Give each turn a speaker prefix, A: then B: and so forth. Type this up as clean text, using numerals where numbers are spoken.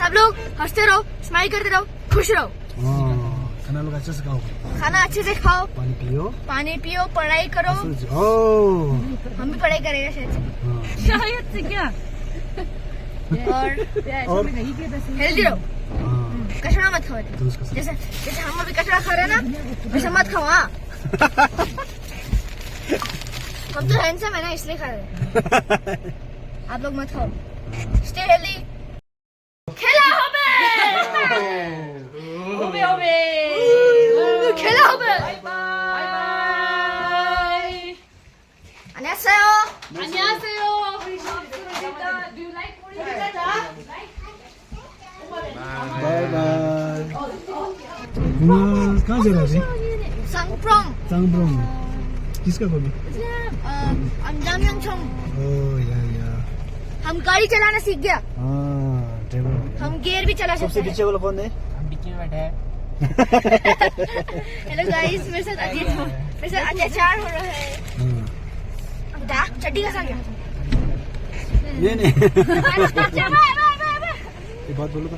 A: सब लोग हंसते रहो, स्माइल करते रहो, खुश रहो।
B: खाना लोग अच्छे से खाओ,
A: खाना अच्छे से खाओ,
B: पानी पियो,
A: पढ़ाई करो। हम भी पढ़ाई करेंगे शायद से क्या। और हेल्दी रहो, कचरा मत खाओ। जैसे हम अभी कचरा खा रहे हैं ना, वैसे मत खाओ। हाँ, हम तो हैंडसम है ना, इसलिए खा रहे हैं। आप लोग मत खाओ। Stay healthy. खेला হবে, खेला হবে। 안녕하세요. 안녕하세요. Do you like
B: bye bye. कहाँ से रहे? सांगप्रोम। किसका कॉपी?
A: अंजामयंगचोंग।
B: ओह या
A: हम गाड़ी चलाना सीख गया।
B: ड्राइवर।
A: हम गियर भी चला सकते हैं।
B: सबसे पीछे वाला कौन है?
C: हम डिक्की में बैठे हैं।
A: हेलो गाइस, मेरे साथ अत्याचार हो रहा है। चड्डी का सा
B: नहीं ये बात बोलो तो।